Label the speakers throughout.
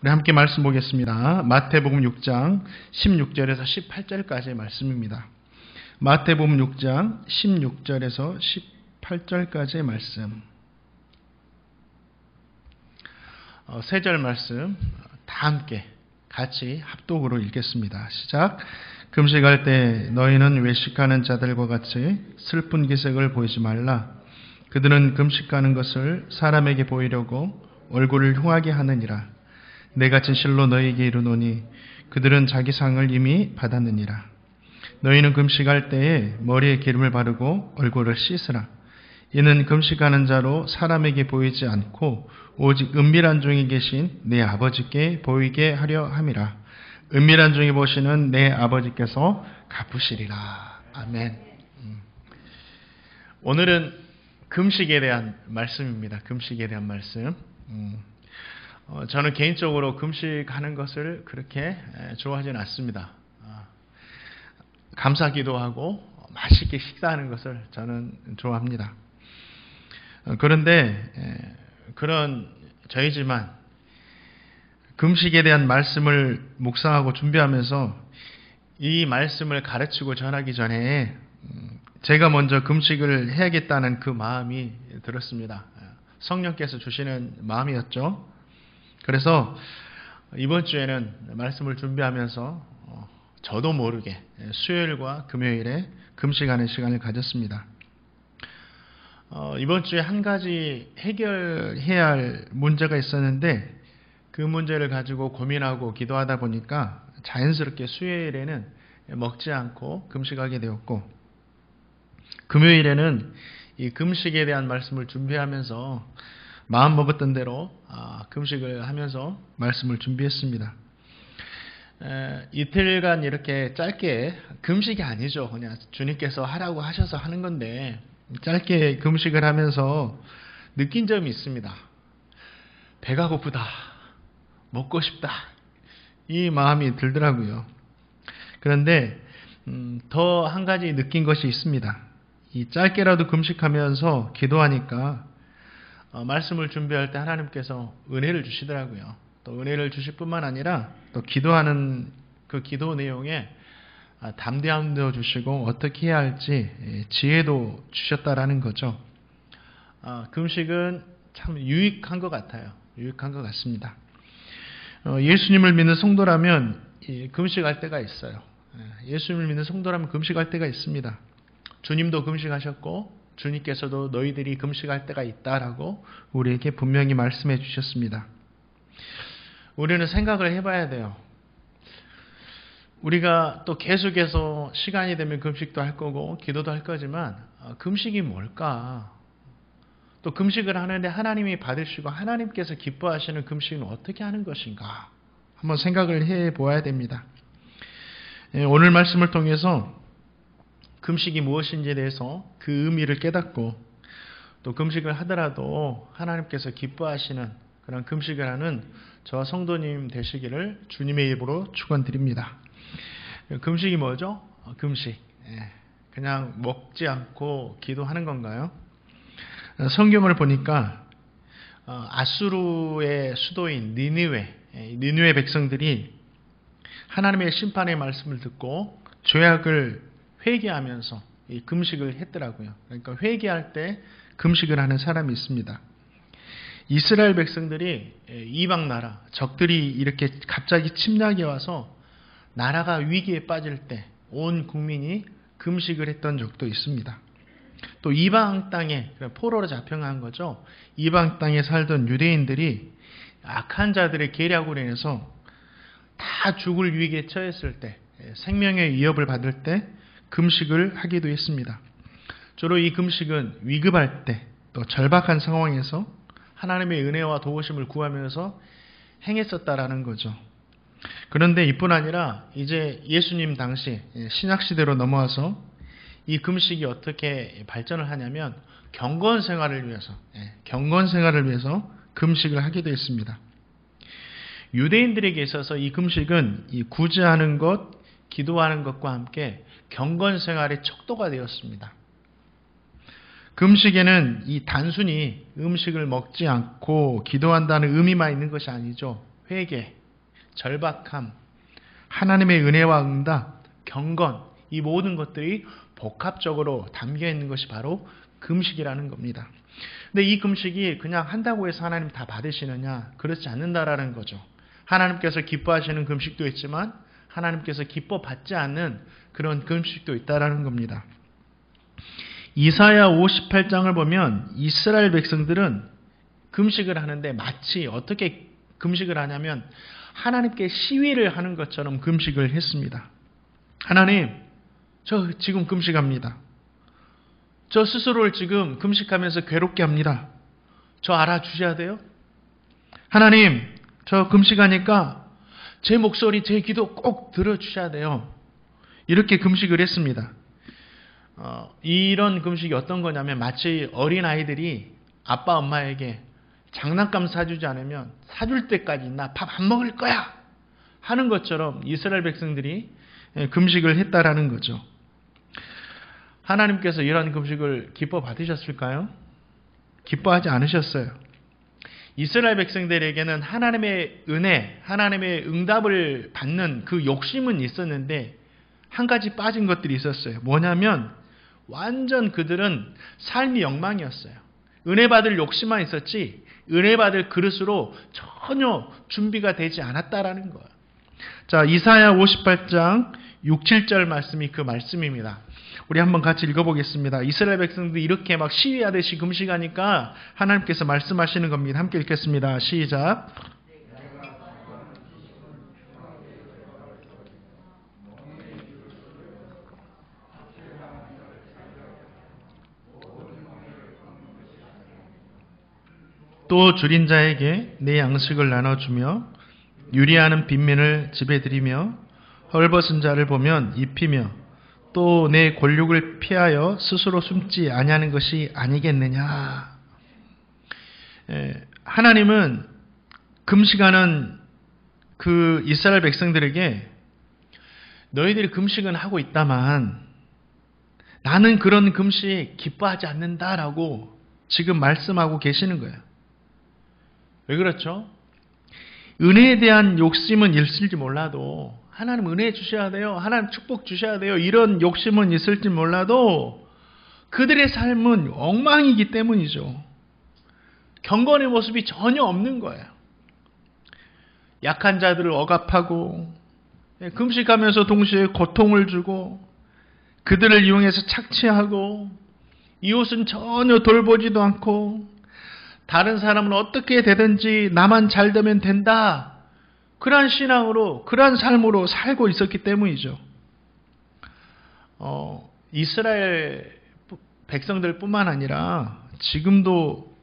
Speaker 1: 우리 함께 말씀 보겠습니다. 마태복음 6장 16절에서 18절까지의 말씀입니다. 마태복음 6장 16절에서 18절까지의 말씀. 세 절 말씀 다 함께 같이 합독으로 읽겠습니다. 시작. 금식할 때 너희는 외식하는 자들과 같이 슬픈 기색을 보이지 말라. 그들은 금식하는 것을 사람에게 보이려고 얼굴을 흉하게 하느니라. 내가 진실로 너희에게 이르노니 그들은 자기 상을 이미 받았느니라. 너희는 금식할 때에 머리에 기름을 바르고 얼굴을 씻으라. 이는 금식하는 자로 사람에게 보이지 않고 오직 은밀한 중에 계신 내 아버지께 보이게 하려 함이라. 은밀한 중에 보시는 내 아버지께서 갚으시리라. 아멘. 오늘은 금식에 대한 말씀입니다. 금식에 대한 말씀. 저는 개인적으로 금식하는 것을 그렇게 좋아하지는 않습니다. 감사기도 하고 맛있게 식사하는 것을 저는 좋아합니다. 그런데 그런 저희지만 금식에 대한 말씀을 묵상하고 준비하면서 이 말씀을 가르치고 전하기 전에 제가 먼저 금식을 해야겠다는 그 마음이 들었습니다. 성령께서 주시는 마음이었죠. 그래서 이번 주에는 말씀을 준비하면서 저도 모르게 수요일과 금요일에 금식하는 시간을 가졌습니다. 이번 주에 한 가지 해결해야 할 문제가 있었는데 그 문제를 가지고 고민하고 기도하다 보니까 자연스럽게 수요일에는 먹지 않고 금식하게 되었고, 금요일에는 이 금식에 대한 말씀을 준비하면서 마음 먹었던 대로 금식을 하면서 말씀을 준비했습니다. 이틀간 이렇게 짧게, 금식이 아니죠. 그냥 주님께서 하라고 하셔서 하는 건데 짧게 금식을 하면서 느낀 점이 있습니다. 배가 고프다, 먹고 싶다, 이 마음이 들더라고요. 그런데 더 한 가지 느낀 것이 있습니다. 이 짧게라도 금식하면서 기도하니까 말씀을 준비할 때 하나님께서 은혜를 주시더라고요. 또 은혜를 주실 뿐만 아니라 또 기도하는 그 기도 내용에 담대함도 주시고 어떻게 해야 할지 지혜도 주셨다라는 거죠. 금식은 참 유익한 것 같아요. 유익한 것 같습니다. 예수님을 믿는 성도라면 금식할 때가 있어요. 예수님을 믿는 성도라면 금식할 때가 있습니다. 주님도 금식하셨고 주님께서도 너희들이 금식할 때가 있다라고 우리에게 분명히 말씀해 주셨습니다. 우리는 생각을 해봐야 돼요. 우리가 또 계속해서 시간이 되면 금식도 할 거고 기도도 할 거지만 금식이 뭘까? 또 금식을 하는데 하나님이 받으시고 하나님께서 기뻐하시는 금식은 어떻게 하는 것인가? 한번 생각을 해보아야 됩니다. 오늘 말씀을 통해서 금식이 무엇인지에 대해서 그 의미를 깨닫고 또 금식을 하더라도 하나님께서 기뻐하시는 그런 금식을 하는 저와 성도님 되시기를 주님의 이름으로 축원드립니다. 금식이 뭐죠? 금식. 그냥 먹지 않고 기도하는 건가요? 성경을 보니까 아수르의 수도인 니느웨 백성들이 하나님의 심판의 말씀을 듣고 죄악을 회개하면서 이 금식을 했더라고요. 그러니까 회개할 때 금식을 하는 사람이 있습니다. 이스라엘 백성들이 이방 나라, 적들이 이렇게 갑자기 침략해 와서 나라가 위기에 빠질 때 온 국민이 금식을 했던 적도 있습니다. 또 이방 땅에, 포로로 잡혀간 거죠. 이방 땅에 살던 유대인들이 악한 자들의 계략으로 인해서 다 죽을 위기에 처했을 때, 생명의 위협을 받을 때 금식을 하기도 했습니다. 주로 이 금식은 위급할 때, 또 절박한 상황에서 하나님의 은혜와 도우심을 구하면서 행했었다라는 거죠. 그런데 이뿐 아니라 이제 예수님 당시 신약시대로 넘어와서 이 금식이 어떻게 발전을 하냐면 경건 생활을 위해서 금식을 하기도 했습니다. 유대인들에게 있어서 이 금식은 이 구제하는 것, 기도하는 것과 함께 경건 생활의 척도가 되었습니다. 금식에는 이 단순히 음식을 먹지 않고 기도한다는 의미만 있는 것이 아니죠. 회개, 절박함, 하나님의 은혜와 응답, 경건, 이 모든 것들이 복합적으로 담겨 있는 것이 바로 금식이라는 겁니다. 근데 이 금식이 그냥 한다고 해서 하나님 다 받으시느냐? 그렇지 않는다라는 거죠. 하나님께서 기뻐하시는 금식도 있지만 하나님께서 기뻐 받지 않는 그런 금식도 있다라는 겁니다. 이사야 58장을 보면 이스라엘 백성들은 금식을 하는데 마치 어떻게 금식을 하냐면 하나님께 시위를 하는 것처럼 금식을 했습니다. 하나님, 저 지금 금식합니다. 저 스스로를 지금 금식하면서 괴롭게 합니다. 저 알아주셔야 돼요. 하나님, 저 금식하니까 제 목소리, 제 기도 꼭 들어주셔야 돼요. 이렇게 금식을 했습니다. 이런 금식이 어떤 거냐면 마치 어린아이들이 아빠 엄마에게 장난감 사주지 않으면 사줄 때까지 나 밥 안 먹을 거야 하는 것처럼 이스라엘 백성들이 금식을 했다라는 거죠. 하나님께서 이런 금식을 기뻐 받으셨을까요? 기뻐하지 않으셨어요. 이스라엘 백성들에게는 하나님의 은혜, 하나님의 응답을 받는 그 욕심은 있었는데 한 가지 빠진 것들이 있었어요. 뭐냐면 완전 그들은 삶이 엉망이었어요. 은혜 받을 욕심만 있었지 은혜 받을 그릇으로 전혀 준비가 되지 않았다라는 거예요. 자, 이사야 58장 6, 7절 말씀이 그 말씀입니다. 우리 한번 같이 읽어보겠습니다. 이스라엘 백성들이 이렇게 막 시위하듯이 금식하니까 하나님께서 말씀하시는 겁니다. 함께 읽겠습니다. 시작. 또 줄인 자에게 내 양식을 나눠주며 유리하는 빈민을 집에 들이며 헐벗은 자를 보면 입히며 또 내 권력을 피하여 스스로 숨지 아니하는 것이 아니겠느냐. 하나님은 금식하는 그 이스라엘 백성들에게 너희들이 금식은 하고 있다만 나는 그런 금식 기뻐하지 않는다라고 지금 말씀하고 계시는 거예요. 왜 그렇죠? 은혜에 대한 욕심은 있을지 몰라도 하나님 은혜 주셔야 돼요. 하나님 축복 주셔야 돼요. 이런 욕심은 있을지 몰라도 그들의 삶은 엉망이기 때문이죠. 경건의 모습이 전혀 없는 거예요. 약한 자들을 억압하고 금식하면서 동시에 고통을 주고 그들을 이용해서 착취하고 이웃은 전혀 돌보지도 않고 다른 사람은 어떻게 되든지 나만 잘 되면 된다. 그러한 신앙으로, 그러한 삶으로 살고 있었기 때문이죠. 이스라엘 백성들뿐만 아니라 지금도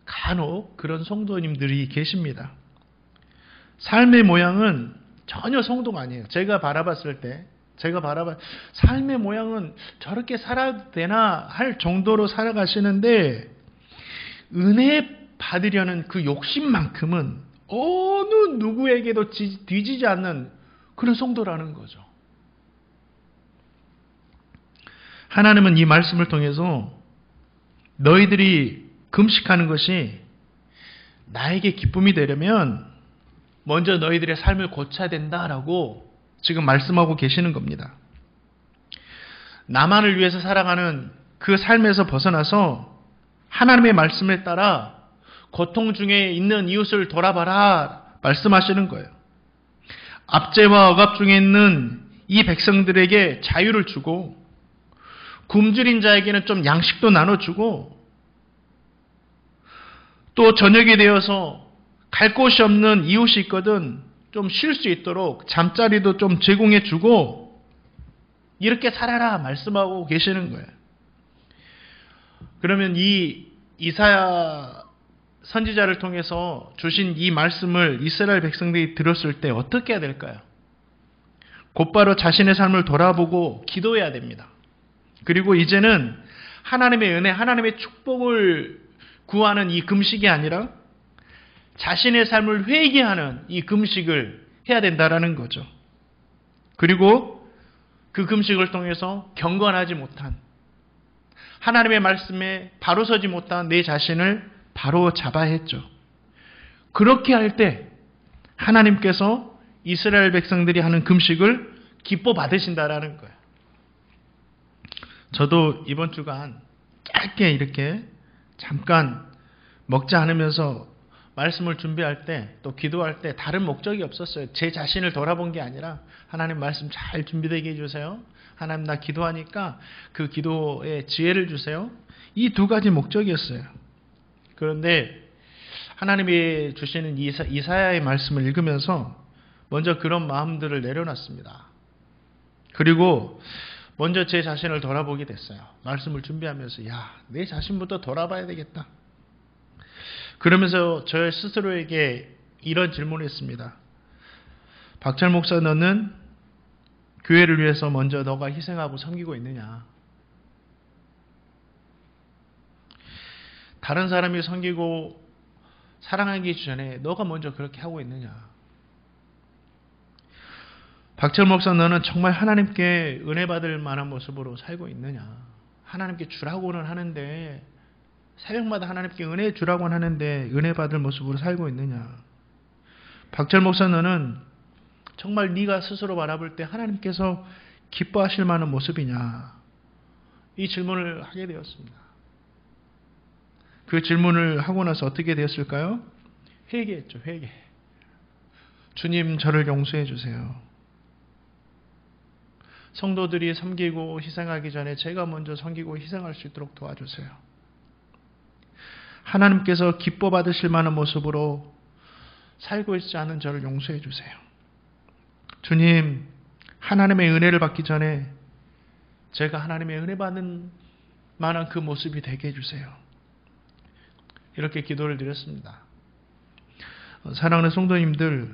Speaker 1: 간혹 그런 성도님들이 계십니다. 삶의 모양은 전혀 성도가 아니에요. 제가 바라봤을 때, 삶의 모양은 저렇게 살아도 되나 할 정도로 살아가시는데 은혜 받으려는 그 욕심만큼은 어느 누구에게도 뒤지지 않는 그런 성도라는 거죠. 하나님은 이 말씀을 통해서 너희들이 금식하는 것이 나에게 기쁨이 되려면 먼저 너희들의 삶을 고쳐야 된다라고 지금 말씀하고 계시는 겁니다. 나만을 위해서 살아가는 그 삶에서 벗어나서 하나님의 말씀에 따라 고통 중에 있는 이웃을 돌아봐라 말씀하시는 거예요. 압제와 억압 중에 있는 이 백성들에게 자유를 주고 굶주린 자에게는 좀 양식도 나눠주고 또 저녁이 되어서 갈 곳이 없는 이웃이 있거든 좀 쉴 수 있도록 잠자리도 좀 제공해주고 이렇게 살아라 말씀하고 계시는 거예요. 그러면 이 이사야 선지자를 통해서 주신 이 말씀을 이스라엘 백성들이 들었을 때 어떻게 해야 될까요? 곧바로 자신의 삶을 돌아보고 기도해야 됩니다. 그리고 이제는 하나님의 은혜, 하나님의 축복을 구하는 이 금식이 아니라 자신의 삶을 회개하는 이 금식을 해야 된다라는 거죠. 그리고 그 금식을 통해서 경건하지 못한 하나님의 말씀에 바로 서지 못한 내 자신을 바로 잡아야 했죠. 그렇게 할 때 하나님께서 이스라엘 백성들이 하는 금식을 기뻐 받으신다라는 거예요. 저도 이번 주간 짧게 이렇게 잠깐 먹지 않으면서 말씀을 준비할 때 또 기도할 때 다른 목적이 없었어요. 제 자신을 돌아본 게 아니라 하나님 말씀 잘 준비되게 해주세요. 하나님 나 기도하니까 그 기도에 지혜를 주세요. 이 두 가지 목적이었어요. 그런데 하나님이 주시는 이사야의 말씀을 읽으면서 먼저 그런 마음들을 내려놨습니다. 그리고 먼저 제 자신을 돌아보게 됐어요. 말씀을 준비하면서 내 자신부터 돌아봐야 되겠다. 그러면서 저 스스로에게 이런 질문을 했습니다. 박철 목사, 너는 교회를 위해서 먼저 너가 희생하고 섬기고 있느냐? 다른 사람이 섬기고 사랑하기 전에 너가 먼저 그렇게 하고 있느냐? 박철 목사, 너는 정말 하나님께 은혜 받을 만한 모습으로 살고 있느냐? 하나님께 주라고는 하는데, 새벽마다 하나님께 은혜 주라고는 하는데 은혜 받을 모습으로 살고 있느냐? 박철 목사, 너는 정말 네가 스스로 바라볼 때 하나님께서 기뻐하실 만한 모습이냐? 이 질문을 하게 되었습니다. 그 질문을 하고 나서 어떻게 되었을까요? 회개했죠. 회개. 주님, 저를 용서해 주세요. 성도들이 섬기고 희생하기 전에 제가 먼저 섬기고 희생할 수 있도록 도와주세요. 하나님께서 기뻐 받으실 만한 모습으로 살고 있지 않은 저를 용서해 주세요. 주님, 하나님의 은혜를 받기 전에 제가 하나님의 은혜 받는 만한 그 모습이 되게 해주세요. 이렇게 기도를 드렸습니다. 사랑하는 성도님들,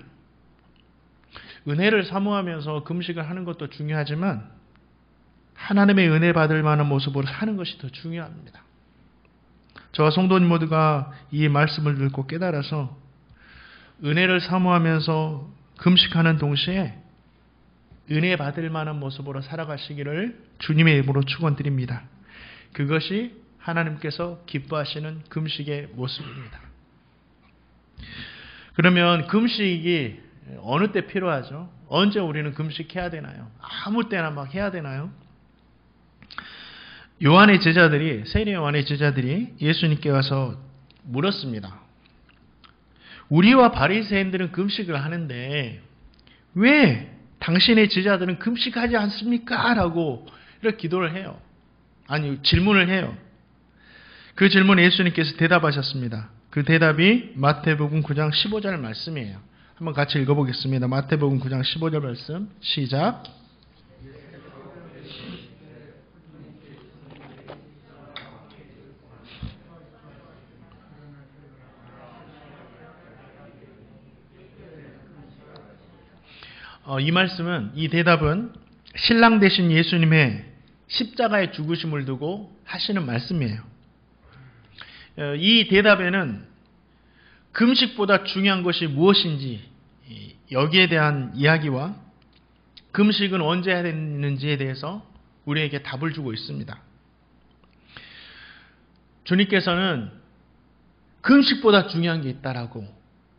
Speaker 1: 은혜를 사모하면서 금식을 하는 것도 중요하지만 하나님의 은혜 받을 만한 모습으로 사는 것이 더 중요합니다. 저와 성도님 모두가 이 말씀을 듣고 깨달아서 은혜를 사모하면서 금식하는 동시에 은혜 받을 만한 모습으로 살아가시기를 주님의 이름으로 축원드립니다. 그것이 하나님께서 기뻐하시는 금식의 모습입니다. 그러면 금식이 어느 때 필요하죠? 언제 우리는 금식해야 되나요? 아무 때나 막 해야 되나요? 요한의 제자들이, 세례 요한의 제자들이 예수님께 와서 물었습니다. 우리와 바리새인들은 금식을 하는데 왜 당신의 제자들은 금식하지 않습니까? 라고 이렇게 기도를 해요. 아니, 질문을 해요. 그 질문에 예수님께서 대답하셨습니다. 그 대답이 마태복음 9장 15절 말씀이에요. 한번 같이 읽어보겠습니다. 마태복음 9장 15절 말씀 시작. 이 말씀은, 이 대답은 신랑 되신 예수님의 십자가의 죽으심을 두고 하시는 말씀이에요. 이 대답에는 금식보다 중요한 것이 무엇인지, 여기에 대한 이야기와 금식은 언제 해야 되는지에 대해서 우리에게 답을 주고 있습니다. 주님께서는 금식보다 중요한 게 있다라고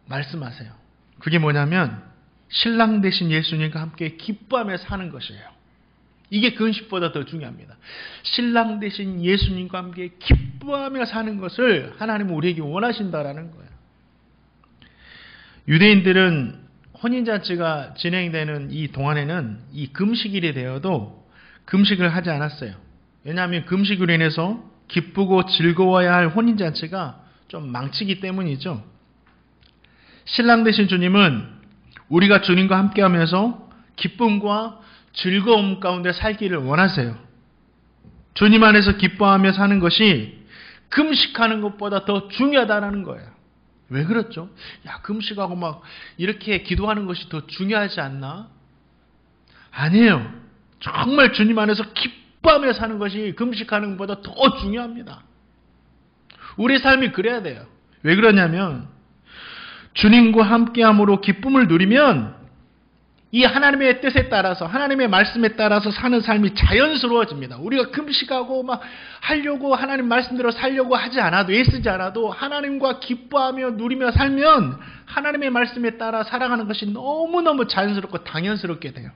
Speaker 1: 말씀하세요. 그게 뭐냐면 신랑 되신 예수님과 함께 기뻐하며 사는 것이에요. 이게 금식보다 더 중요합니다. 신랑 되신 예수님과 함께 기뻐하며 사는 것을 하나님은 우리에게 원하신다라는 거예요. 유대인들은 혼인잔치가 진행되는 이 동안에는 이 금식일이 되어도 금식을 하지 않았어요. 왜냐하면 금식으로 인해서 기쁘고 즐거워야 할 혼인잔치가 좀 망치기 때문이죠. 신랑 되신 주님은 우리가 주님과 함께하면서 기쁨과 즐거움 가운데 살기를 원하세요. 주님 안에서 기뻐하며 사는 것이 금식하는 것보다 더 중요하다는 거예요. 왜 그렇죠? 금식하고 막 이렇게 기도하는 것이 더 중요하지 않나? 아니에요. 정말 주님 안에서 기뻐하며 사는 것이 금식하는 것보다 더 중요합니다. 우리 삶이 그래야 돼요. 왜 그러냐면 주님과 함께함으로 기쁨을 누리면 이 하나님의 뜻에 따라서 하나님의 말씀에 따라서 사는 삶이 자연스러워집니다. 우리가 금식하고 막 하려고 하나님 말씀대로 살려고 하지 않아도 애쓰지 않아도 하나님과 기뻐하며 누리며 살면 하나님의 말씀에 따라 살아가는 것이 너무너무 자연스럽고 당연스럽게 돼요.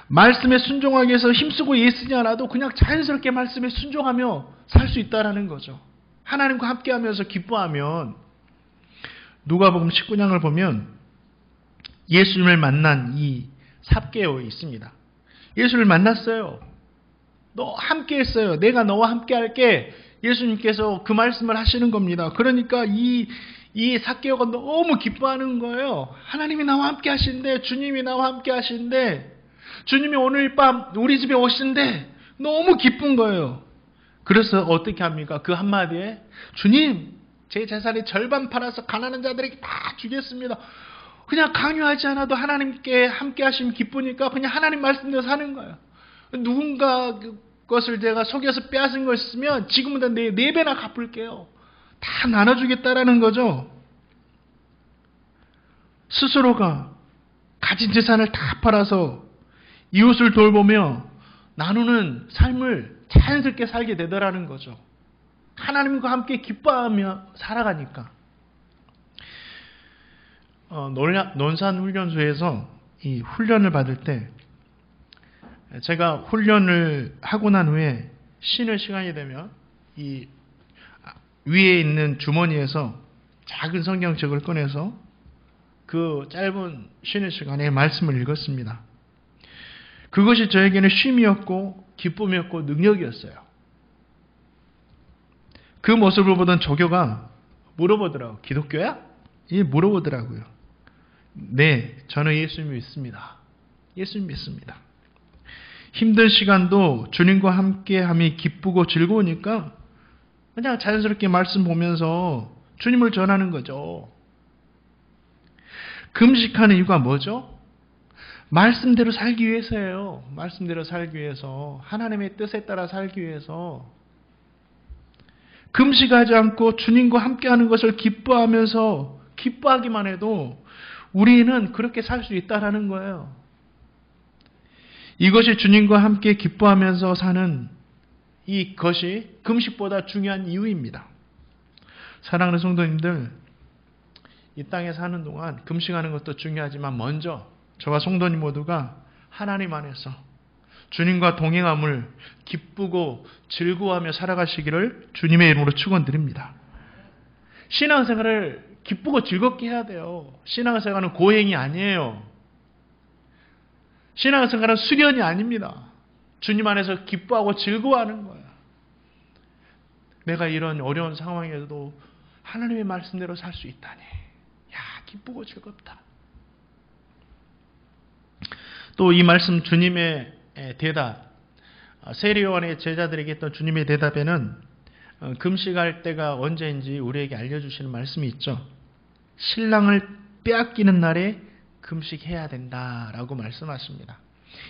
Speaker 1: 말씀에 순종하기 위해서 힘쓰고 애쓰지 않아도 그냥 자연스럽게 말씀에 순종하며 살 수 있다라는 거죠. 하나님과 함께하면서 기뻐하면 누가복음 19장을 보면 예수님을 만난 이 삽개오 있습니다. 예수를 만났어요. 너 함께 했어요. 내가 너와 함께 할게. 예수님께서 그 말씀을 하시는 겁니다. 그러니까 이 삭개오가 너무 기뻐하는 거예요. 하나님이 나와 함께 하시는데, 주님이 나와 함께 하시는데, 주님이 오늘 밤 우리 집에 오시는데 너무 기쁜 거예요. 그래서 어떻게 합니까? 그 한마디에 주님, 제 재산의 절반 팔아서 가난한 자들에게 다 주겠습니다. 그냥 강요하지 않아도 하나님께 함께 하시면 기쁘니까 그냥 하나님 말씀대로 사는 거예요. 누군가 것을 제가 속여서 빼앗은 거 있으면 지금보다 네 배나 갚을게요. 다 나눠주겠다라는 거죠. 스스로가 가진 재산을 다 팔아서 이웃을 돌보며 나누는 삶을 자연스럽게 살게 되더라는 거죠. 하나님과 함께 기뻐하며 살아가니까. 논산훈련소에서 이 훈련을 받을 때 제가 훈련을 하고 난 후에 쉬는 시간이 되면 이 위에 있는 주머니에서 작은 성경책을 꺼내서 그 짧은 쉬는 시간에 말씀을 읽었습니다. 그것이 저에게는 쉼이었고 기쁨이었고 능력이었어요. 그 모습을 보던 조교가 물어보더라고요. 기독교야? 예, 물어보더라고요. 네, 저는 예수님 믿습니다. 예수님 믿습니다. 힘든 시간도 주님과 함께함이 기쁘고 즐거우니까 그냥 자연스럽게 말씀 보면서 주님을 전하는 거죠. 금식하는 이유가 뭐죠? 말씀대로 살기 위해서예요. 말씀대로 살기 위해서, 하나님의 뜻에 따라 살기 위해서. 금식하지 않고 주님과 함께하는 것을 기뻐하면서 기뻐하기만 해도 우리는 그렇게 살 수 있다라는 거예요. 이것이 주님과 함께 기뻐하면서 사는 이것이 금식보다 중요한 이유입니다. 사랑하는 성도님들, 이 땅에 사는 동안 금식하는 것도 중요하지만 먼저 저와 성도님 모두가 하나님 안에서 주님과 동행함을 기쁘고 즐거워하며 살아가시기를 주님의 이름으로 축원드립니다. 신앙생활을 기쁘고 즐겁게 해야 돼요. 신앙생활은 고행이 아니에요. 신앙생활은 수련이 아닙니다. 주님 안에서 기뻐하고 즐거워하는 거예요. 내가 이런 어려운 상황에도 하나님의 말씀대로 살 수 있다니. 야, 기쁘고 즐겁다. 또 이 말씀 주님의 대답, 세리요한의 제자들에게 했던 주님의 대답에는 금식할 때가 언제인지 우리에게 알려주시는 말씀이 있죠. 신랑을 빼앗기는 날에 금식해야 된다라고 말씀하십니다.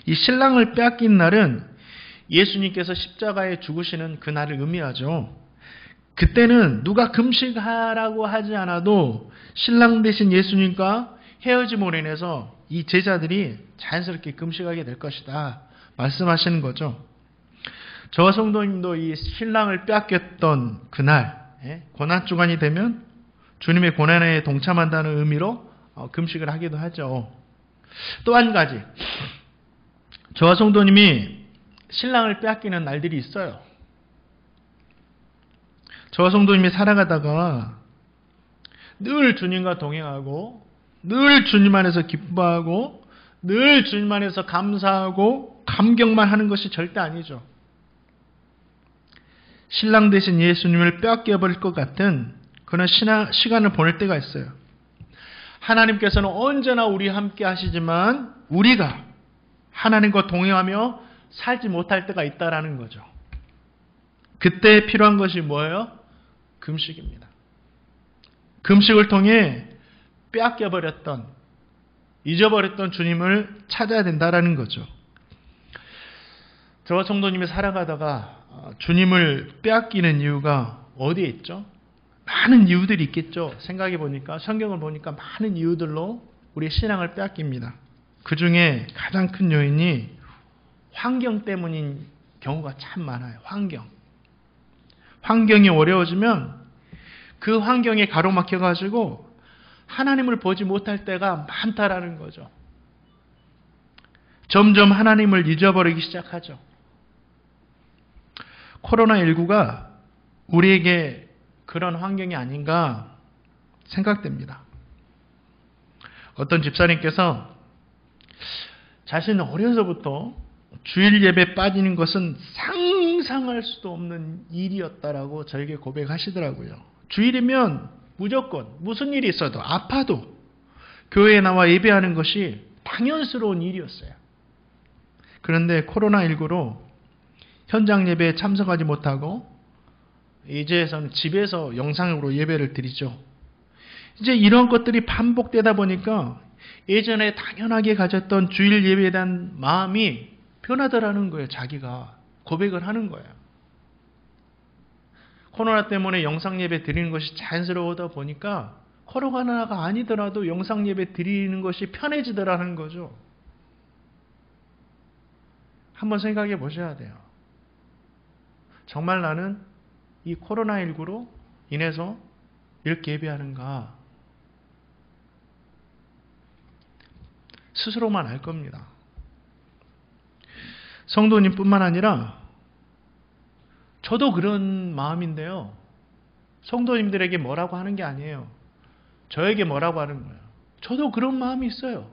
Speaker 1: 이 신랑을 빼앗긴 날은 예수님께서 십자가에 죽으시는 그 날을 의미하죠. 그때는 누가 금식하라고 하지 않아도 신랑 대신 예수님과 헤어짐으로 인해서 이 제자들이 자연스럽게 금식하게 될 것이다 말씀하시는 거죠. 저와 성도님도 이 신랑을 빼앗겼던 그날 고난주간이 되면 주님의 고난에 동참한다는 의미로 금식을 하기도 하죠. 또 한 가지, 저와 성도님이 신랑을 빼앗기는 날들이 있어요. 저와 성도님이 살아가다가 늘 주님과 동행하고 늘 주님 안에서 기뻐하고 늘 주님 안에서 감사하고 감격만 하는 것이 절대 아니죠. 신랑 대신 예수님을 빼앗겨버릴 것 같은 그런 시간을 보낼 때가 있어요. 하나님께서는 언제나 우리 함께 하시지만 우리가 하나님과 동행하며 살지 못할 때가 있다라는 거죠. 그때 필요한 것이 뭐예요? 금식입니다. 금식을 통해 빼앗겨버렸던, 잊어버렸던 주님을 찾아야 된다라는 거죠. 저와 성도님이 살아가다가 주님을 빼앗기는 이유가 어디에 있죠? 많은 이유들이 있겠죠. 생각해 보니까, 성경을 보니까 많은 이유들로 우리의 신앙을 빼앗깁니다. 그 중에 가장 큰 요인이 환경 때문인 경우가 참 많아요. 환경이 어려워지면 그 환경에 가로막혀가지고 하나님을 보지 못할 때가 많다라는 거죠. 점점 하나님을 잊어버리기 시작하죠. 코로나19가 우리에게 그런 환경이 아닌가 생각됩니다. 어떤 집사님께서 자신은 어려서부터 주일 예배 빠지는 것은 상상할 수도 없는 일이었다라고 저에게 고백하시더라고요. 주일이면 무조건 무슨 일이 있어도 아파도 교회에 나와 예배하는 것이 당연스러운 일이었어요. 그런데 코로나19로 현장 예배에 참석하지 못하고 이제서는 집에서 영상으로 예배를 드리죠. 이제 이런 것들이 반복되다 보니까 예전에 당연하게 가졌던 주일 예배에 대한 마음이 변하더라는 거예요. 자기가 고백을 하는 거예요. 코로나 때문에 영상 예배 드리는 것이 자연스러워다 보니까 코로나가 아니더라도 영상 예배 드리는 것이 편해지더라는 거죠. 한번 생각해 보셔야 돼요. 정말 나는 이 코로나19로 인해서 이렇게 예배하는가? 스스로만 알 겁니다. 성도님뿐만 아니라 저도 그런 마음인데요. 성도님들에게 뭐라고 하는 게 아니에요. 저에게 뭐라고 하는 거예요. 저도 그런 마음이 있어요.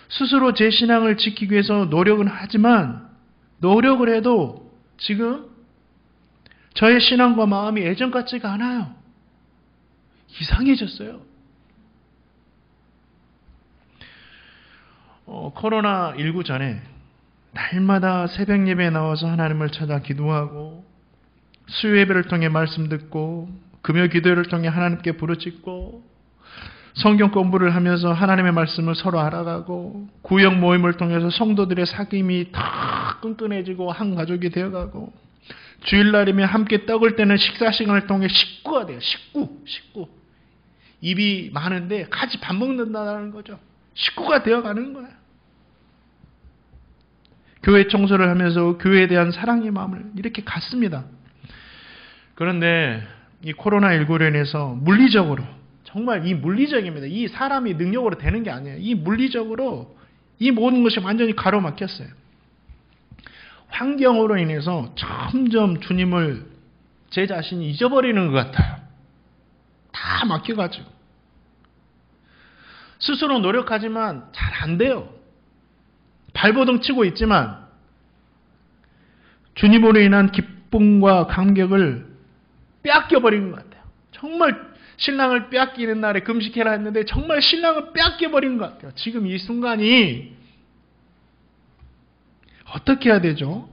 Speaker 1: 스스로 제 신앙을 지키기 위해서 노력은 하지만 노력을 해도 지금 저의 신앙과 마음이 예전 같지가 않아요. 이상해졌어요. 코로나19 전에 날마다 새벽 예배에 나와서 하나님을 찾아 기도하고 수요 예배를 통해 말씀 듣고 금요 기도회를 통해 하나님께 부르짖고 성경 공부를 하면서 하나님의 말씀을 서로 알아가고 구역 모임을 통해서 성도들의 사귐이 다 끈끈해지고 한 가족이 되어가고 주일날이면 함께 떡을 떼는 식사 시간을 통해 식구가 돼요. 식구. 입이 많은데 같이 밥 먹는다는 거죠. 식구가 되어가는 거예요. 교회 청소를 하면서 교회에 대한 사랑의 마음을 이렇게 갖습니다. 그런데 이 코로나19로 인해서 물리적으로 정말 이 물리적입니다. 이 사람이 능력으로 되는 게 아니에요. 이 물리적으로 이 모든 것이 완전히 가로막혔어요. 환경으로 인해서 점점 주님을 제 자신이 잊어버리는 것 같아요. 다 막혀가지고. 스스로 노력하지만 잘 안 돼요. 발버둥 치고 있지만 주님으로 인한 기쁨과 감격을 빼앗겨버리는 것 같아요. 정말 신랑을 빼앗기는 날에 금식해라 했는데 정말 신랑을 빼앗겨버린 것 같아요. 지금 이 순간이 어떻게 해야 되죠?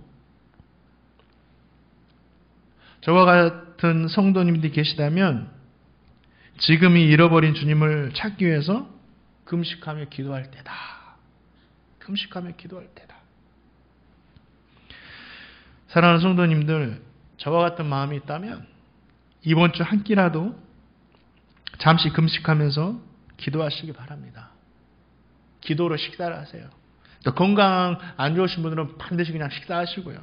Speaker 1: 저와 같은 성도님들이 계시다면 지금 이 잃어버린 주님을 찾기 위해서 금식하며 기도할 때다. 금식하며 기도할 때다. 사랑하는 성도님들, 저와 같은 마음이 있다면 이번 주 한 끼라도 잠시 금식하면서 기도하시기 바랍니다. 기도로 식사를 하세요. 또 건강 안 좋으신 분들은 반드시 그냥 식사하시고요.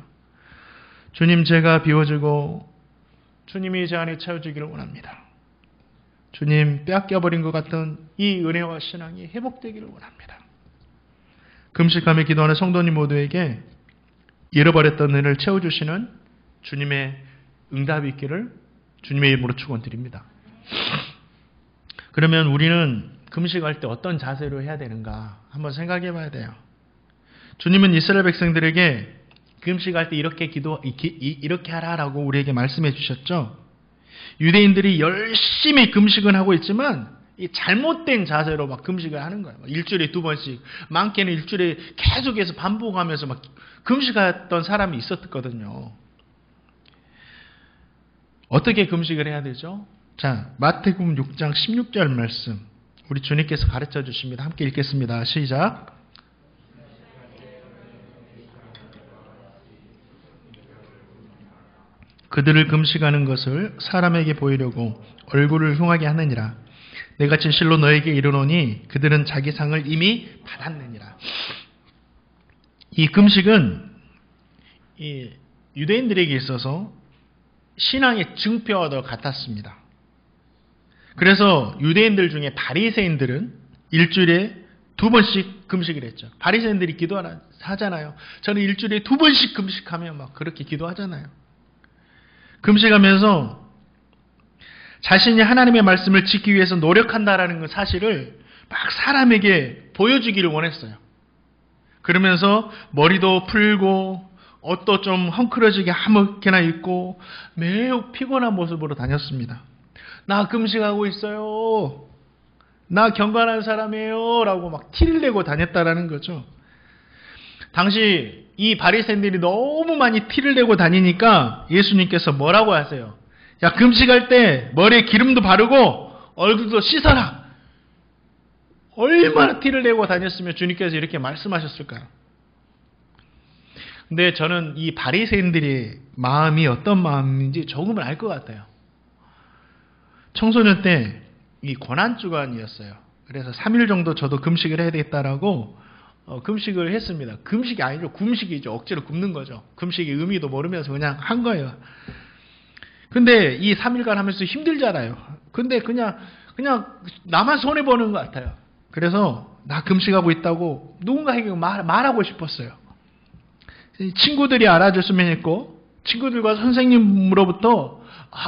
Speaker 1: 주님, 제가 비워지고 주님이 제 안에 채워지기를 원합니다. 주님, 빼앗겨버린 것 같은 이 은혜와 신앙이 회복되기를 원합니다. 금식하며 기도하는 성도님 모두에게 잃어버렸던 은혜를 채워주시는 주님의 응답이 있기를 주님의 이름으로 축원드립니다. 그러면 우리는 금식할 때 어떤 자세로 해야 되는가 한번 생각해 봐야 돼요. 주님은 이스라엘 백성들에게 금식할 때 이렇게 하라라고 우리에게 말씀해 주셨죠. 유대인들이 열심히 금식을 하고 있지만 이 잘못된 자세로 막 금식을 하는 거예요. 일주일에 2번씩, 많게는 일주일에 계속해서 반복하면서 막 금식했던 사람이 있었거든요. 어떻게 금식을 해야 되죠? 자, 마태복음 6장 16절 말씀 우리 주님께서 가르쳐 주십니다. 함께 읽겠습니다. 시작. 그들을 금식하는 것을 사람에게 보이려고 얼굴을 흉하게 하느니라. 내가 진실로 너에게 이르노니 그들은 자기 상을 이미 받았느니라. 이 금식은 이 유대인들에게 있어서 신앙의 증표와 같았습니다. 그래서 유대인들 중에 바리새인들은 일주일에 2번씩 금식을 했죠. 바리새인들이 기도하잖아요. 저는 일주일에 2번씩 금식하며 막 그렇게 기도하잖아요. 금식하면서 자신이 하나님의 말씀을 지키기 위해서 노력한다라는 그 사실을 막 사람에게 보여주기를 원했어요. 그러면서 머리도 풀고 옷도 좀 헝클어지게 아무렇게나 입고 매우 피곤한 모습으로 다녔습니다. 나 금식하고 있어요. 나 경건한 사람이에요. 라고 막 티를 내고 다녔다라는 거죠. 당시 이 바리새인들이 너무 많이 티를 내고 다니니까 예수님께서 뭐라고 하세요? 야, 금식할 때 머리에 기름도 바르고 얼굴도 씻어라. 얼마나 티를 내고 다녔으면 주님께서 이렇게 말씀하셨을까요? 근데 저는 이 바리새인들의 마음이 어떤 마음인지 조금은 알 것 같아요. 청소년 때 이 고난주간이었어요. 그래서 3일 정도 저도 금식을 해야 되겠다라고 금식을 했습니다. 금식이 아니죠. 굶식이죠. 억지로 굶는 거죠. 금식의 의미도 모르면서 그냥 한 거예요. 근데 이 3일간 하면서 힘들잖아요. 근데 그냥 나만 손해보는 것 같아요. 그래서 나 금식하고 있다고 누군가에게 말하고 싶었어요. 친구들이 알아줬으면 했고 친구들과 선생님으로부터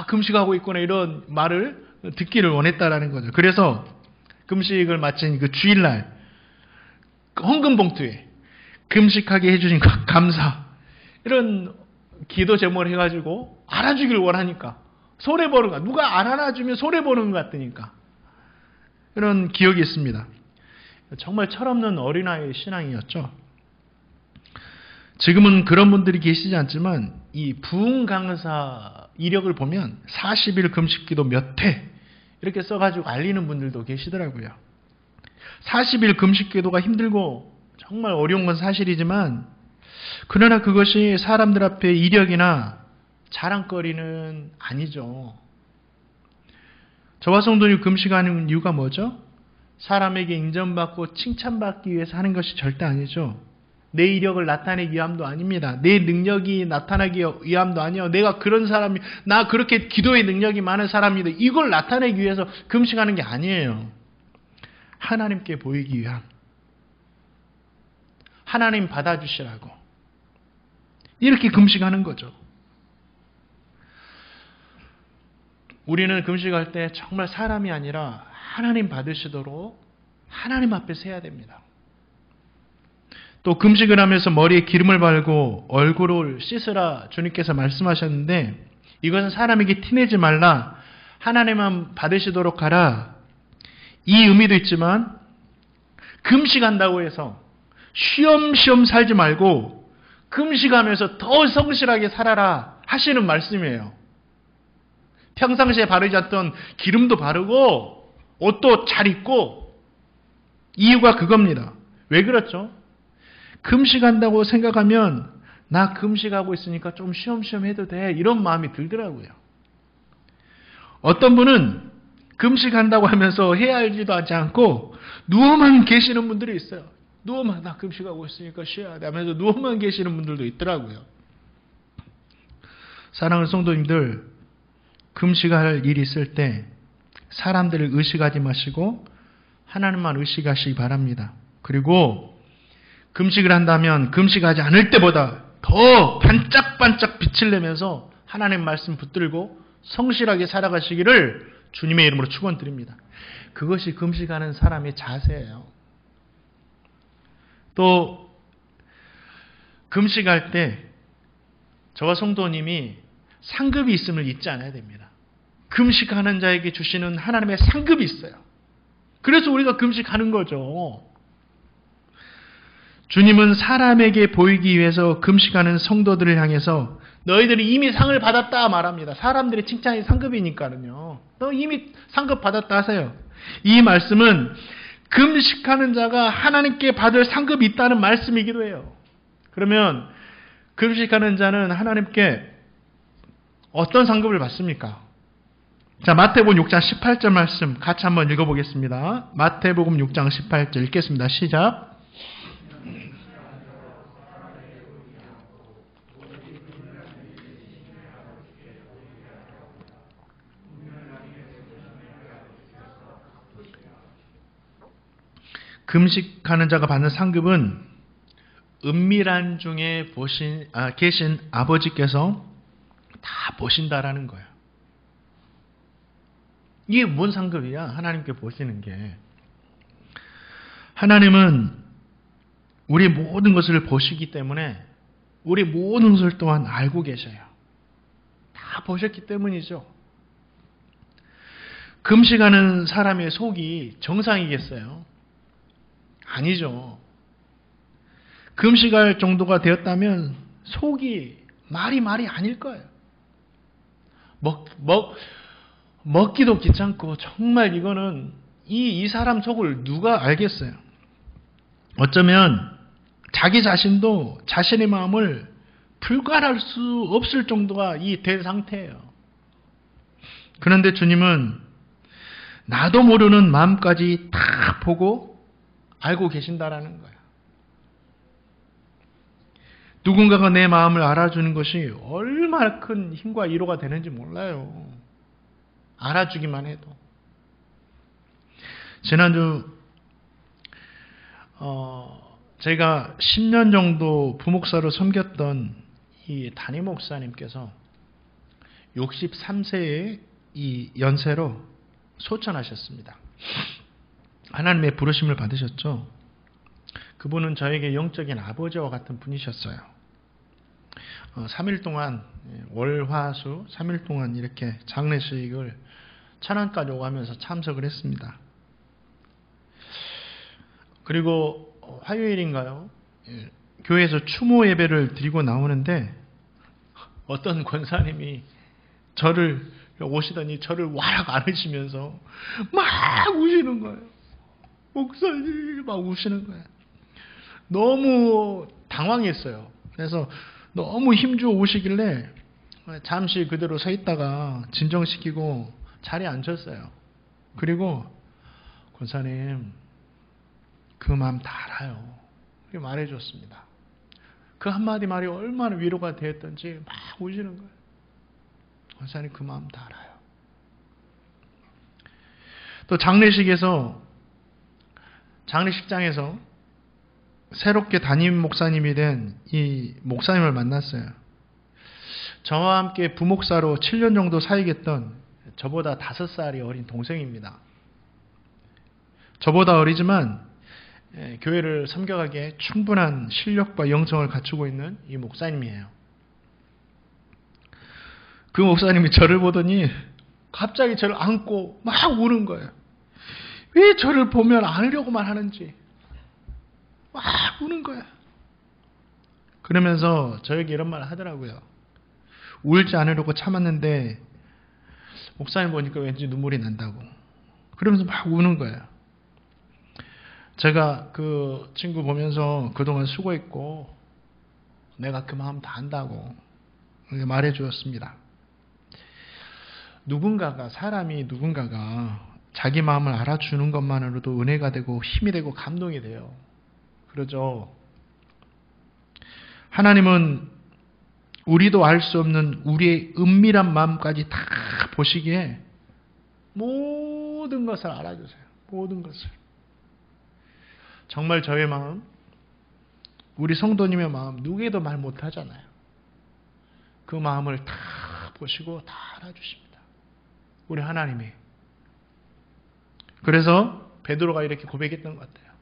Speaker 1: 금식하고 있구나 이런 말을 듣기를 원했다라는 거죠. 그래서 금식을 마친 그 주일날 헌금 봉투에 금식하게 해주신 것 감사 이런 기도 제목을 해가지고 알아주기를 원하니까 손해보는 거 누가 알아주면 손해보는 것 같으니까 이런 기억이 있습니다. 정말 철없는 어린아이의 신앙이었죠. 지금은 그런 분들이 계시지 않지만 이 부흥 강사 이력을 보면 40일 금식기도 몇 회 이렇게 써가지고 알리는 분들도 계시더라고요. 40일 금식기도가 힘들고 정말 어려운 건 사실이지만 그러나 그것이 사람들 앞에 이력이나 자랑거리는 아니죠. 저와 성도님 금식하는 이유가 뭐죠? 사람에게 인정받고 칭찬받기 위해서 하는 것이 절대 아니죠. 내 이력을 나타내기 위함도 아닙니다. 내 능력이 나타나기 위함도 아니에요. 내가 그런 사람이, 나 그렇게 기도의 능력이 많은 사람이다. 이걸 나타내기 위해서 금식하는 게 아니에요. 하나님께 보이기 위함. 하나님 받아주시라고. 이렇게 금식하는 거죠. 우리는 금식할 때 정말 사람이 아니라 하나님 받으시도록 하나님 앞에서 해야 됩니다. 또 금식을 하면서 머리에 기름을 바르고 얼굴을 씻으라 주님께서 말씀하셨는데 이것은 사람에게 티내지 말라 하나님만 받으시도록 하라 이 의미도 있지만 금식한다고 해서 쉬엄쉬엄 살지 말고 금식하면서 더 성실하게 살아라 하시는 말씀이에요. 평상시에 바르지 않던 기름도 바르고 옷도 잘 입고 이유가 그겁니다. 왜 그렇죠? 금식한다고 생각하면 나 금식하고 있으니까 좀 쉬엄쉬엄 해도 돼 이런 마음이 들더라고요. 어떤 분은 금식한다고 하면서 해야 할지도 하지 않고 누워만 계시는 분들이 있어요. 누워만 나 금식하고 있으니까 쉬어야 돼 하면서 누워만 계시는 분들도 있더라고요. 사랑하는 성도님들 금식할 일이 있을 때 사람들을 의식하지 마시고 하나님만 의식하시기 바랍니다. 그리고 금식을 한다면 금식하지 않을 때보다 더 반짝반짝 빛을 내면서 하나님 말씀 붙들고 성실하게 살아가시기를 주님의 이름으로 축원드립니다. 그것이 금식하는 사람의 자세예요. 또 금식할 때 저와 성도님이 상급이 있음을 잊지 않아야 됩니다. 금식하는 자에게 주시는 하나님의 상급이 있어요. 그래서 우리가 금식하는 거죠. 주님은 사람에게 보이기 위해서 금식하는 성도들을 향해서 너희들이 이미 상을 받았다 말합니다. 사람들의 칭찬이 상급이니까는요. 너 이미 상급 받았다 하세요. 이 말씀은 금식하는 자가 하나님께 받을 상급이 있다는 말씀이기도 해요. 그러면 금식하는 자는 하나님께 어떤 상급을 받습니까? 자, 마태복음 6장 18절 말씀 같이 한번 읽어보겠습니다. 마태복음 6장 18절 읽겠습니다. 시작. 금식하는 자가 받는 상급은 은밀한 중에 계신 아버지께서 다 보신다라는 거예요. 이게 뭔 상급이야? 하나님께 보시는 게. 하나님은 우리 모든 것을 보시기 때문에 우리 모든 것을 또한 알고 계셔요. 다 보셨기 때문이죠. 금식하는 사람의 속이 정상이겠어요? 아니죠. 금식할 정도가 되었다면 속이 말이 아닐 거예요. 먹기도 귀찮고 정말 이거는 이 사람 속을 누가 알겠어요. 어쩌면 자기 자신도 자신의 마음을 불가할 수 없을 정도가 된 상태예요. 그런데 주님은 나도 모르는 마음까지 다 보고 알고 계신다라는 거예요. 누군가가 내 마음을 알아주는 것이 얼마나 큰 힘과 위로가 되는지 몰라요. 알아주기만 해도. 지난주 제가 10년 정도 부목사로 섬겼던 이 담임 목사님께서 63세의 이 연세로 소천하셨습니다. 하나님의 부르심을 받으셨죠. 그분은 저에게 영적인 아버지와 같은 분이셨어요. 3일 동안 월화수 3일 동안 이렇게 장례식을 천안까지 오가면서 참석을 했습니다. 그리고 화요일인가요? 교회에서 추모 예배를 드리고 나오는데 어떤 권사님이 저를 오시더니 저를 와락 안으시면서 막 우시는 거예요. 목사님 막 우시는 거예요. 너무 당황했어요. 그래서 너무 힘주어 우시길래 잠시 그대로 서 있다가 진정시키고 자리에 앉았어요. 그리고 권사님 그 마음 다 알아요. 이렇게 말해줬습니다. 그 한마디 말이 얼마나 위로가 되었던지 막 우시는 거예요. 권사님 그 마음 다 알아요. 또 장례식장에서 새롭게 담임 목사님이 된 이 목사님을 만났어요. 저와 함께 부목사로 7년 정도 사역했던 저보다 5살이 어린 동생입니다. 저보다 어리지만 교회를 섬겨가기에 충분한 실력과 영성을 갖추고 있는 이 목사님이에요. 그 목사님이 저를 보더니 갑자기 저를 안고 막 우는 거예요. 왜 저를 보면 안으려고만 하는지 막 우는 거예요. 그러면서 저에게 이런 말을 하더라고요. 울지 않으려고 참았는데 목사님 보니까 왠지 눈물이 난다고. 그러면서 막 우는 거예요. 제가 그 친구 보면서 그동안 수고했고 내가 그 마음 다 안다고 말해 주었습니다. 사람이 누군가가 자기 마음을 알아주는 것만으로도 은혜가 되고 힘이 되고 감동이 돼요. 그러죠. 하나님은 우리도 알 수 없는 우리의 은밀한 마음까지 다 보시기에 모든 것을 알아주세요. 모든 것을. 정말 저의 마음, 우리 성도님의 마음 누구에도 말 못하잖아요. 그 마음을 다 보시고 다 알아주십니다. 우리 하나님이. 그래서 베드로가 이렇게 고백했던 것 같아요.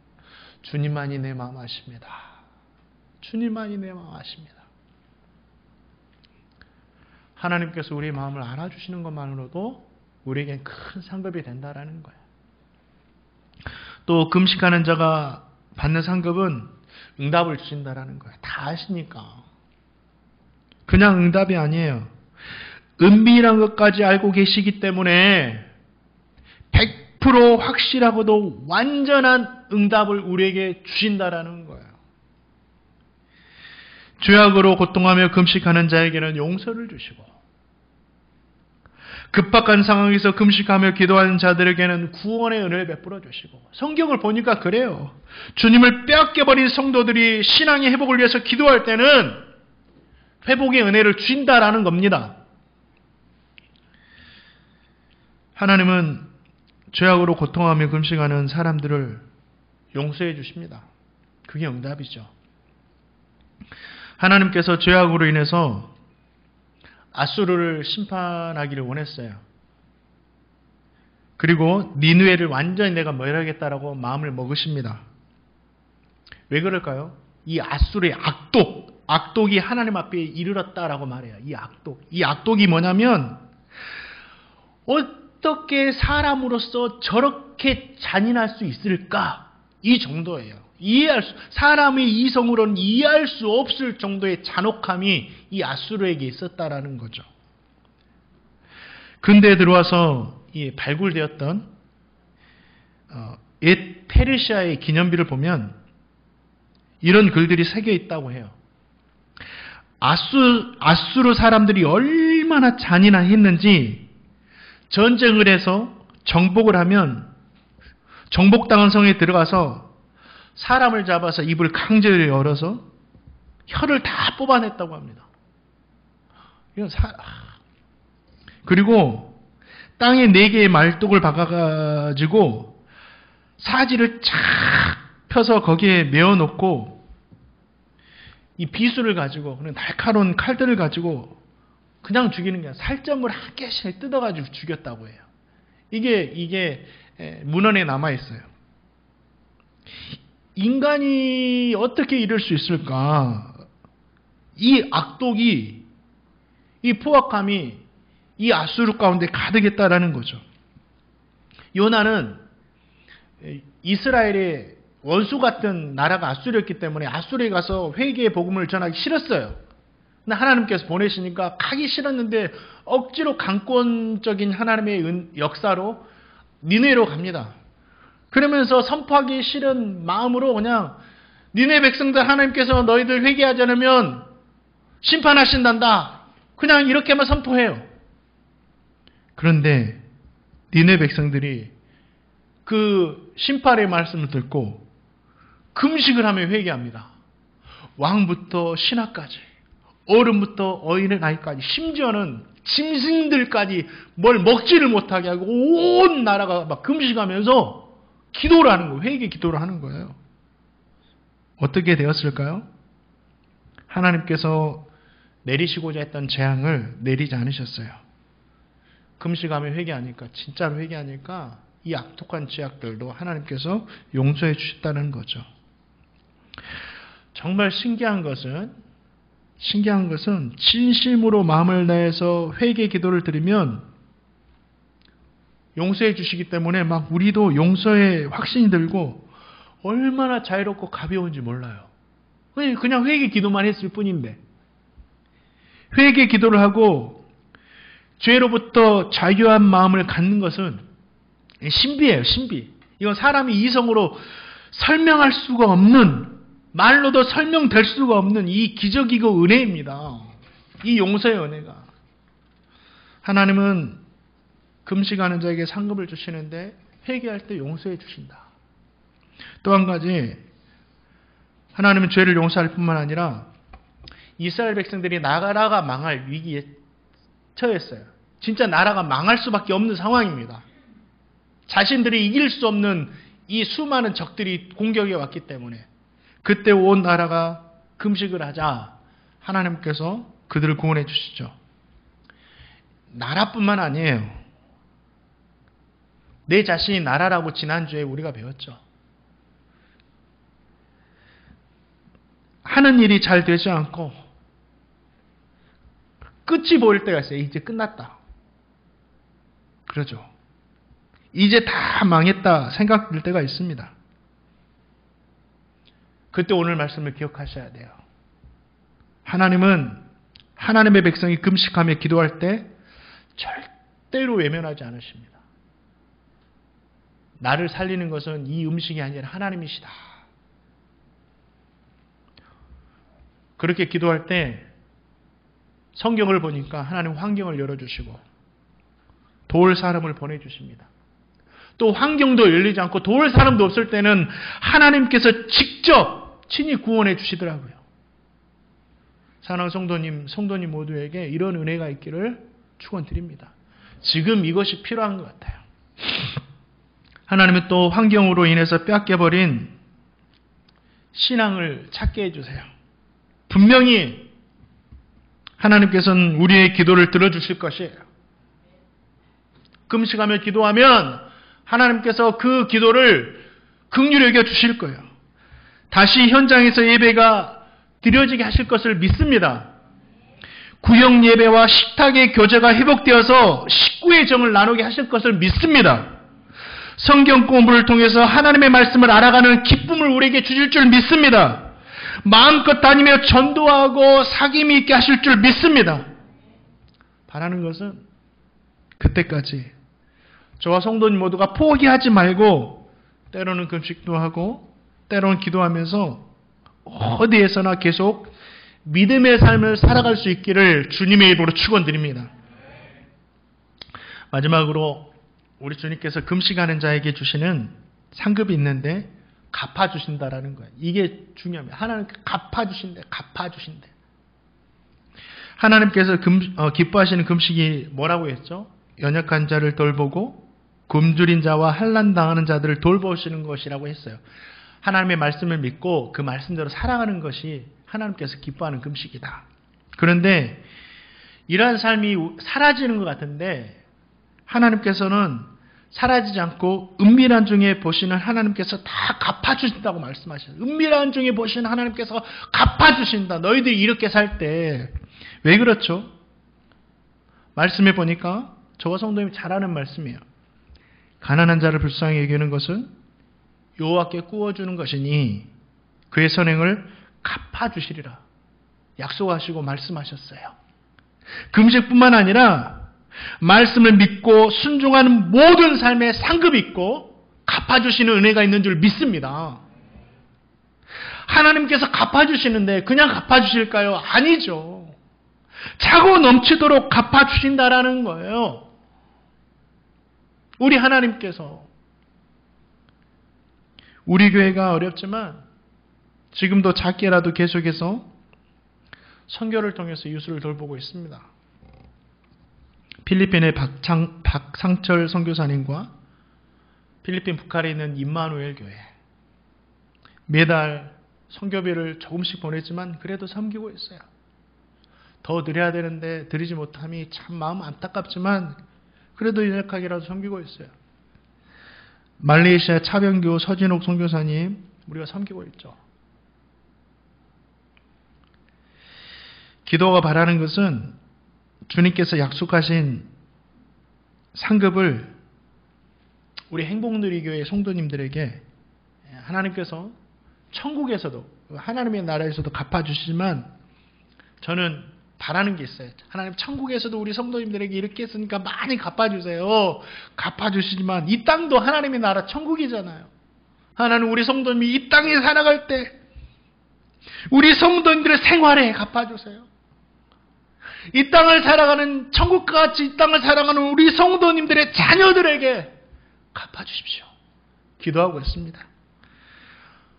Speaker 1: 주님만이 내 마음 아십니다. 주님만이 내 마음 아십니다. 하나님께서 우리의 마음을 알아주시는 것만으로도 우리에겐 큰 상급이 된다라는 거예요. 또 금식하는 자가 받는 상급은 응답을 주신다라는 거예요. 다 아시니까. 그냥 응답이 아니에요. 은밀한 것까지 알고 계시기 때문에 100% 확실하고도 완전한 응답을 우리에게 주신다라는 거예요. 죄악으로 고통하며 금식하는 자에게는 용서를 주시고 급박한 상황에서 금식하며 기도하는 자들에게는 구원의 은혜를 베풀어 주시고, 성경을 보니까 그래요. 주님을 빼앗겨버린 성도들이 신앙의 회복을 위해서 기도할 때는 회복의 은혜를 주신다라는 겁니다. 하나님은 죄악으로 고통하며 금식하는 사람들을 용서해 주십니다. 그게 응답이죠. 하나님께서 죄악으로 인해서 아수르를 심판하기를 원했어요. 그리고 니느웨를 완전히 내가 멸하겠다라고 마음을 먹으십니다. 왜 그럴까요? 이 아수르의 악독이 하나님 앞에 이르렀다라고 말해요. 이 악독이 뭐냐면, 어떻게 사람으로서 저렇게 잔인할 수 있을까? 이 정도예요. 사람의 이성으로는 이해할 수 없을 정도의 잔혹함이 이 아수르에게 있었다라는 거죠. 근대에 들어와서 이 발굴되었던 옛 페르시아의 기념비를 보면 이런 글들이 새겨 있다고 해요. 아수르 사람들이 얼마나 잔인했는지, 전쟁을 해서 정복을 하면 정복당한 성에 들어가서 사람을 잡아서 입을 강제로 열어서 혀를 다 뽑아냈다고 합니다. 그리고 땅에 4개의 말뚝을 박아가지고 사지를 쫙 펴서 거기에 메어놓고 이 비수를 가지고, 그런 날카로운 칼들을 가지고 그냥 죽이는 게 아니라 살점을 한 개씩 뜯어가지고 죽였다고 해요. 이게 문헌에 남아있어요. 인간이 어떻게 이럴 수 있을까? 이 악독이, 이 포악함이 이 아수르 가운데 가득했다라는 거죠. 요나는 이스라엘의 원수 같은 나라가 아수르였기 때문에 아수르에 가서 회개의 복음을 전하기 싫었어요. 근데 하나님께서 보내시니까 가기 싫었는데 억지로 강권적인 하나님의 역사로 니느웨로 갑니다. 그러면서 선포하기 싫은 마음으로 그냥 니느웨 백성들, 하나님께서 너희들 회개하지 않으면 심판하신단다, 그냥 이렇게만 선포해요. 그런데 니느웨 백성들이 그 심판의 말씀을 듣고 금식을 하며 회개합니다. 왕부터 신하까지, 어른부터 어린의 나이까지, 심지어는 짐승들까지 뭘 먹지를 못하게 하고 온 나라가 막 금식하면서 기도를 하는 거예요. 회개 기도를 하는 거예요. 어떻게 되었을까요? 하나님께서 내리시고자 했던 재앙을 내리지 않으셨어요. 금식하며 회개하니까, 진짜로 회개하니까 이 악독한 죄악들도 하나님께서 용서해 주셨다는 거죠. 정말 신기한 것은 진심으로 마음을 다해서 회개 기도를 드리면 용서해 주시기 때문에 막 우리도 용서의 확신이 들고 얼마나 자유롭고 가벼운지 몰라요. 그냥 회개 기도만 했을 뿐인데, 회개 기도를 하고 죄로부터 자유한 마음을 갖는 것은 신비예요, 신비. 이건 사람이 이성으로 설명할 수가 없는, 말로도 설명될 수가 없는 이 기적이고 은혜입니다. 이 용서의 은혜가. 하나님은 금식하는 자에게 상급을 주시는데 회개할 때 용서해 주신다. 또 한 가지, 하나님은 죄를 용서할 뿐만 아니라 이스라엘 백성들이 나라가 망할 위기에 처했어요. 진짜 나라가 망할 수밖에 없는 상황입니다. 자신들이 이길 수 없는 이 수많은 적들이 공격해 왔기 때문에 그때 온 나라가 금식을 하자 하나님께서 그들을 구원해 주시죠. 나라뿐만 아니에요. 내 자신이 나라라고 지난주에 우리가 배웠죠. 하는 일이 잘 되지 않고 끝이 보일 때가 있어요. 이제 끝났다. 그러죠. 이제 다 망했다 생각될 때가 있습니다. 그때 오늘 말씀을 기억하셔야 돼요. 하나님은 하나님의 백성이 금식하며 기도할 때 절대로 외면하지 않으십니다. 나를 살리는 것은 이 음식이 아니라 하나님이시다. 그렇게 기도할 때 성경을 보니까 하나님 환경을 열어주시고 도울 사람을 보내주십니다. 또 환경도 열리지 않고 도울 사람도 없을 때는 하나님께서 직접 친히 구원해 주시더라고요. 사랑하는 성도님 모두에게 이런 은혜가 있기를 축원드립니다. 지금 이것이 필요한 것 같아요. 하나님은 또 환경으로 인해서 빼앗겨버린 신앙을 찾게 해주세요. 분명히 하나님께서는 우리의 기도를 들어주실 것이에요. 금식하며 기도하면 하나님께서 그 기도를 긍휼히 여겨 주실 거예요. 다시 현장에서 예배가 드려지게 하실 것을 믿습니다. 구역 예배와 식탁의 교제가 회복되어서 식구의 정을 나누게 하실 것을 믿습니다. 성경 공부를 통해서 하나님의 말씀을 알아가는 기쁨을 우리에게 주실 줄 믿습니다. 마음껏 다니며 전도하고 사귐이 있게 하실 줄 믿습니다. 바라는 것은 그때까지 저와 성도님 모두가 포기하지 말고 때로는 금식도 하고 때로는 기도하면서 어디에서나 계속 믿음의 삶을 살아갈 수 있기를 주님의 이름으로 축원드립니다. 마지막으로 우리 주님께서 금식하는 자에게 주시는 상급이 있는데 갚아주신다라는 거예요. 이게 중요합니다. 하나님께 갚아주신대. 하나님께서 기뻐하시는 금식이 뭐라고 했죠? 연약한 자를 돌보고 굶주린 자와 환난당하는 자들을 돌보시는 것이라고 했어요. 하나님의 말씀을 믿고 그 말씀대로 살아가는 것이 하나님께서 기뻐하는 금식이다. 그런데 이러한 삶이 사라지는 것 같은데 하나님께서는 사라지지 않고 은밀한 중에 보시는 하나님께서 다 갚아주신다고 말씀하셔요. 은밀한 중에 보시는 하나님께서 갚아주신다. 너희들이 이렇게 살 때 왜 그렇죠? 말씀해 보니까 저와 성도님이 잘 아는 말씀이에요. 가난한 자를 불쌍히 여기는 것은 여호와께 구워주는 것이니 그의 선행을 갚아주시리라 약속하시고 말씀하셨어요. 금식뿐만 아니라 말씀을 믿고 순종하는 모든 삶에 상급이 있고 갚아주시는 은혜가 있는 줄 믿습니다. 하나님께서 갚아주시는데 그냥 갚아주실까요? 아니죠. 차고 넘치도록 갚아주신다라는 거예요. 우리 하나님께서 우리 교회가 어렵지만 지금도 작게라도 계속해서 선교를 통해서 이웃을 돌보고 있습니다. 필리핀의 박상철 선교사님과 필리핀 북한에 있는 임마누엘 교회 매달 선교비를 조금씩 보내지만 그래도 섬기고 있어요. 더 드려야 되는데 드리지 못함이 참 마음 안타깝지만 그래도 연약하게라도 섬기고 있어요. 말레이시아 차병교 서진옥 선교사님 우리가 섬기고 있죠. 기도가 바라는 것은 주님께서 약속하신 상급을 우리 행복누리교회 성도님들에게 하나님께서 천국에서도 하나님의 나라에서도 갚아주시지만 저는 바라는 게 있어요. 하나님 천국에서도 우리 성도님들에게 이렇게 했으니까 많이 갚아주세요. 갚아주시지만 이 땅도 하나님의 나라 천국이잖아요. 하나님 우리 성도님이 이 땅에 살아갈 때 우리 성도님들의 생활에 갚아주세요. 이 땅을 살아가는 천국과 같이 이 땅을 살아가는 우리 성도님들의 자녀들에게 갚아주십시오. 기도하고 있습니다.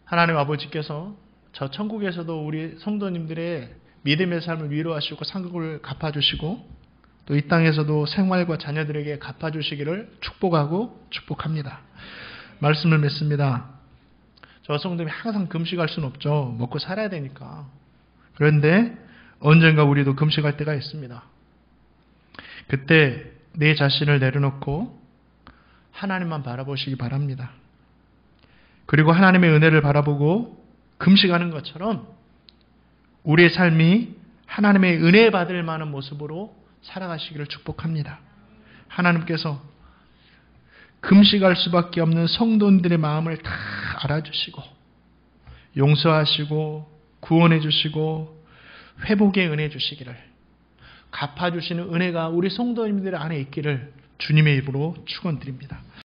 Speaker 1: 하나님 아버지께서 저 천국에서도 우리 성도님들의 믿음의 삶을 위로하시고 상급을 갚아주시고 또 이 땅에서도 생활과 자녀들에게 갚아주시기를 축복하고 축복합니다. 말씀을 맺습니다. 저 성도님이 항상 금식할 수는 없죠. 먹고 살아야 되니까. 그런데 언젠가 우리도 금식할 때가 있습니다. 그때 내 자신을 내려놓고 하나님만 바라보시기 바랍니다. 그리고 하나님의 은혜를 바라보고 금식하는 것처럼 우리의 삶이 하나님의 은혜 받을 만한 모습으로 살아가시기를 축복합니다. 하나님께서 금식할 수밖에 없는 성도들의 마음을 다 알아주시고 용서하시고 구원해 주시고 회복의 은혜 주시기를 갚아주시는 은혜가 우리 성도님들 안에 있기를 주님의 입으로 축원드립니다.